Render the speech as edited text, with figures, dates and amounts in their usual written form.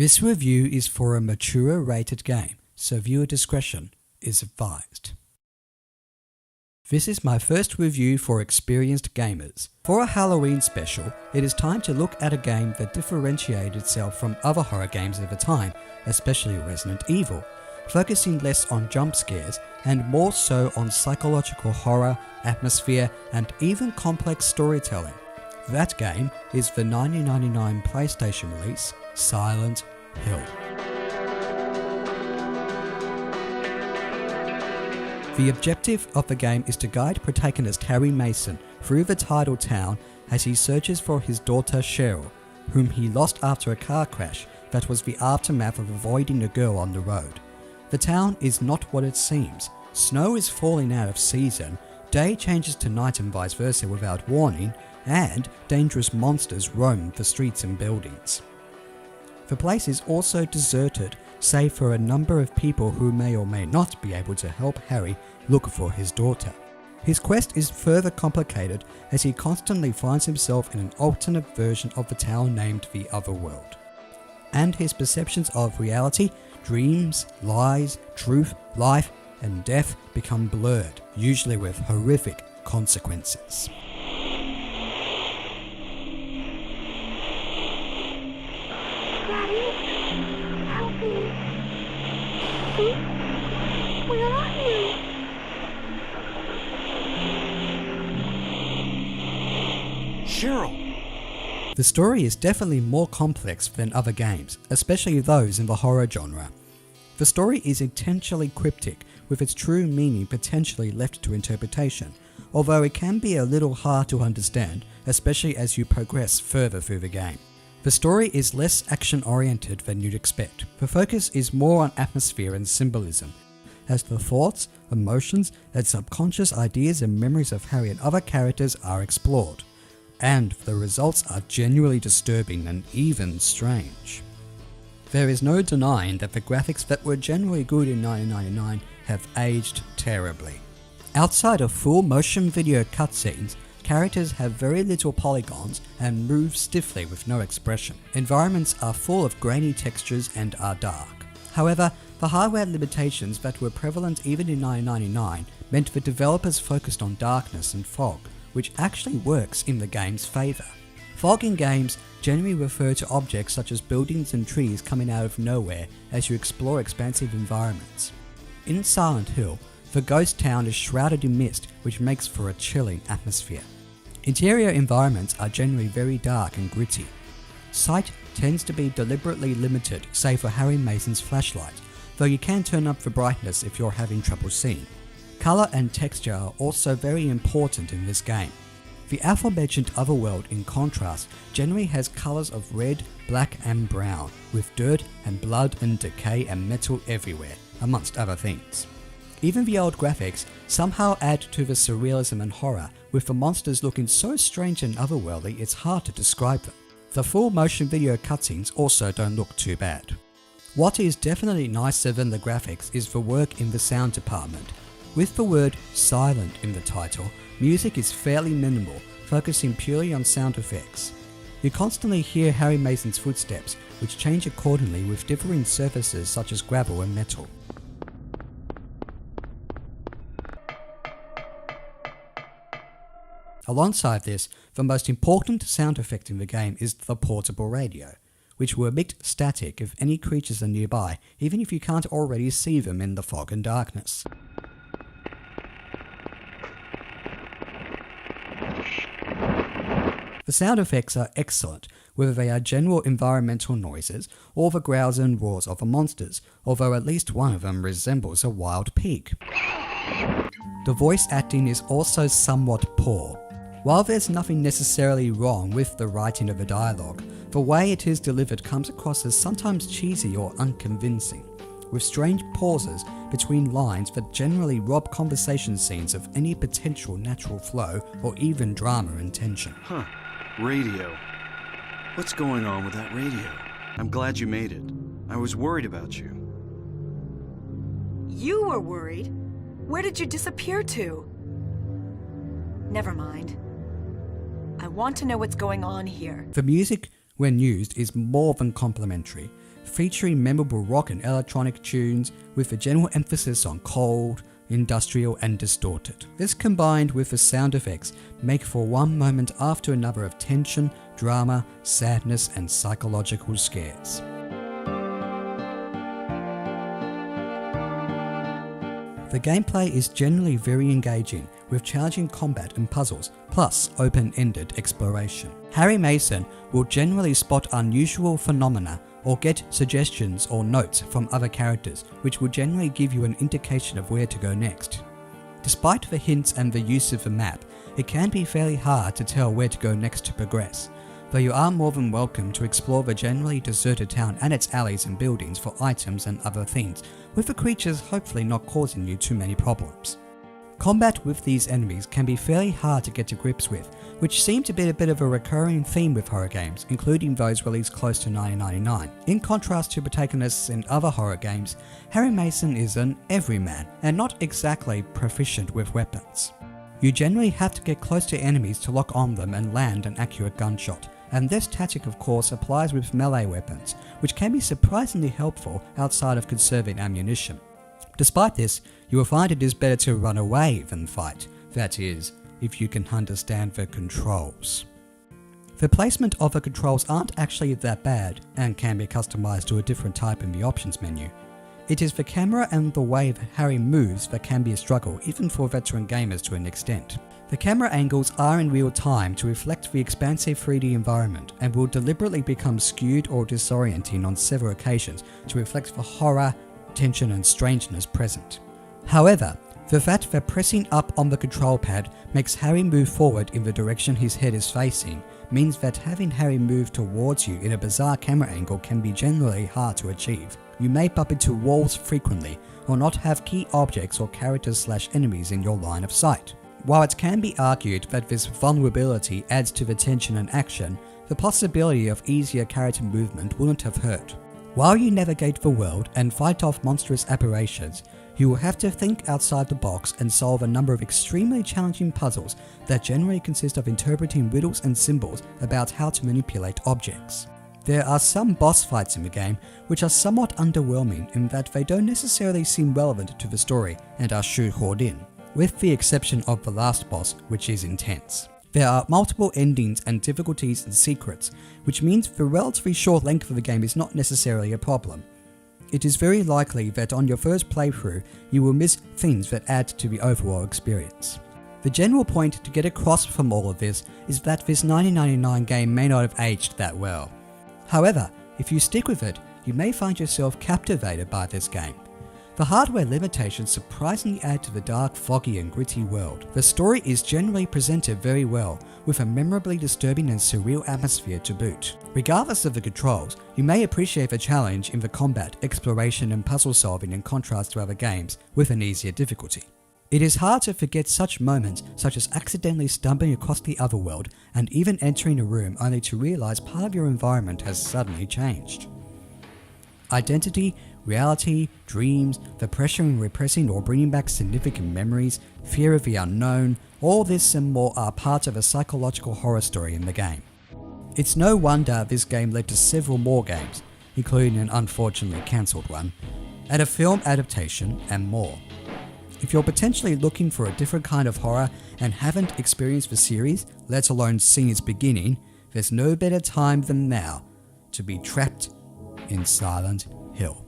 This review is for a mature rated game, so viewer discretion is advised. This is my first review for experienced gamers. For a Halloween special, it is time to look at a game that differentiated itself from other horror games of the time, especially Resident Evil, focusing less on jump scares and more so on psychological horror, atmosphere, and even complex storytelling. That game is the 1999 PlayStation release, Silent Hill. The objective of the game is to guide protagonist Harry Mason through the tidal town as he searches for his daughter Cheryl, whom he lost after a car crash that was the aftermath of avoiding a girl on the road. The town is not what it seems. Snow is falling out of season, day changes to night and vice versa without warning, and dangerous monsters roam the streets and buildings. The place is also deserted, save for a number of people who may or may not be able to help Harry look for his daughter. His quest is further complicated as he constantly finds himself in an alternate version of the town named the Otherworld. And his perceptions of reality, dreams, lies, truth, life, and death become blurred, usually with horrific consequences. Daddy, help me. Where are you? Cheryl! The story is definitely more complex than other games, especially those in the horror genre. The story is intentionally cryptic, with its true meaning potentially left to interpretation, although it can be a little hard to understand, especially as you progress further through the game. The story is less action-oriented than you'd expect. The focus is more on atmosphere and symbolism, as the thoughts, emotions, and subconscious ideas and memories of Harry and other characters are explored. And the results are genuinely disturbing and even strange. There is no denying that the graphics that were generally good in 1999 have aged terribly. Outside of full motion video cutscenes, characters have very little polygons and move stiffly with no expression. Environments are full of grainy textures and are dark. However, the hardware limitations that were prevalent even in 1999 meant the developers focused on darkness and fog, which actually works in the game's favour. Fog in games generally refer to objects such as buildings and trees coming out of nowhere as you explore expansive environments. In Silent Hill, the ghost town is shrouded in mist, which makes for a chilling atmosphere. Interior environments are generally very dark and gritty. Sight tends to be deliberately limited, save for Harry Mason's flashlight, though you can turn up the brightness if you're having trouble seeing. Colour and texture are also very important in this game. The aforementioned Otherworld, in contrast, generally has colours of red, black and brown, with dirt and blood and decay and metal everywhere, amongst other things. Even the old graphics somehow add to the surrealism and horror, with the monsters looking so strange and otherworldly it's hard to describe them. The full motion video cutscenes also don't look too bad. What is definitely nicer than the graphics is the work in the sound department. With the word silent in the title, music is fairly minimal, focusing purely on sound effects. You constantly hear Harry Mason's footsteps, which change accordingly with differing surfaces such as gravel and metal. Alongside this, the most important sound effect in the game is the portable radio, which will emit static if any creatures are nearby, even if you can't already see them in the fog and darkness. The sound effects are excellent, whether they are general environmental noises or the growls and roars of the monsters, although at least one of them resembles a wild pig. The voice acting is also somewhat poor. While there's nothing necessarily wrong with the writing of the dialogue, the way it is delivered comes across as sometimes cheesy or unconvincing, with strange pauses between lines that generally rob conversation scenes of any potential natural flow or even drama and tension. Radio. What's going on with that radio? I'm glad you made it. I was worried about you. You were worried? Where did you disappear to? Never mind. I want to know what's going on here. The music when used, is more than complimentary, featuring memorable rock and electronic tunes with a general emphasis on cold, industrial and distorted. This combined with the sound effects make for one moment after another of tension, drama, sadness and psychological scares. The gameplay is generally very engaging, with challenging combat and puzzles, plus open-ended exploration. Harry Mason will generally spot unusual phenomena or get suggestions or notes from other characters, which will generally give you an indication of where to go next. Despite the hints and the use of the map, it can be fairly hard to tell where to go next to progress, though you are more than welcome to explore the generally deserted town and its alleys and buildings for items and other things, with the creatures hopefully not causing you too many problems. Combat with these enemies can be fairly hard to get to grips with, which seem to be a bit of a recurring theme with horror games, including those released close to 1999. In contrast to protagonists in other horror games, Harry Mason is an everyman, and not exactly proficient with weapons. You generally have to get close to enemies to lock on them and land an accurate gunshot, and this tactic of course applies with melee weapons, which can be surprisingly helpful outside of conserving ammunition. Despite this, you will find it is better to run away than fight, that is, if you can understand the controls. The placement of the controls aren't actually that bad, and can be customized to a different type in the options menu. It is the camera and the way that Harry moves that can be a struggle, even for veteran gamers to an extent. The camera angles are in real time to reflect the expansive 3D environment, and will deliberately become skewed or disorienting on several occasions to reflect the horror, tension and strangeness present. However, the fact that pressing up on the control pad makes Harry move forward in the direction his head is facing means that having Harry move towards you in a bizarre camera angle can be generally hard to achieve. You may bump into walls frequently, or not have key objects or characters/enemies in your line of sight. While it can be argued that this vulnerability adds to the tension and action, the possibility of easier character movement wouldn't have hurt. While you navigate the world and fight off monstrous apparitions, you will have to think outside the box and solve a number of extremely challenging puzzles that generally consist of interpreting riddles and symbols about how to manipulate objects. There are some boss fights in the game which are somewhat underwhelming in that they don't necessarily seem relevant to the story and are shoehorned in, with the exception of the last boss, which is intense. There are multiple endings and difficulties and secrets, which means the relatively short length of the game is not necessarily a problem. It is very likely that on your first playthrough, you will miss things that add to the overall experience. The general point to get across from all of this is that this 1999 game may not have aged that well. However, if you stick with it, you may find yourself captivated by this game. The hardware limitations surprisingly add to the dark, foggy and gritty world. The story is generally presented very well, with a memorably disturbing and surreal atmosphere to boot. Regardless of the controls, you may appreciate the challenge in the combat, exploration and puzzle solving in contrast to other games, with an easier difficulty. It is hard to forget such moments such as accidentally stumbling across the other world and even entering a room only to realize part of your environment has suddenly changed. Identity, reality, dreams, the pressure in repressing or bringing back significant memories, fear of the unknown, all this and more are parts of a psychological horror story in the game. It's no wonder this game led to several more games, including an unfortunately cancelled one, and a film adaptation and more. If you're potentially looking for a different kind of horror and haven't experienced the series, let alone seen its beginning, there's no better time than now to be trapped in Silent Hill.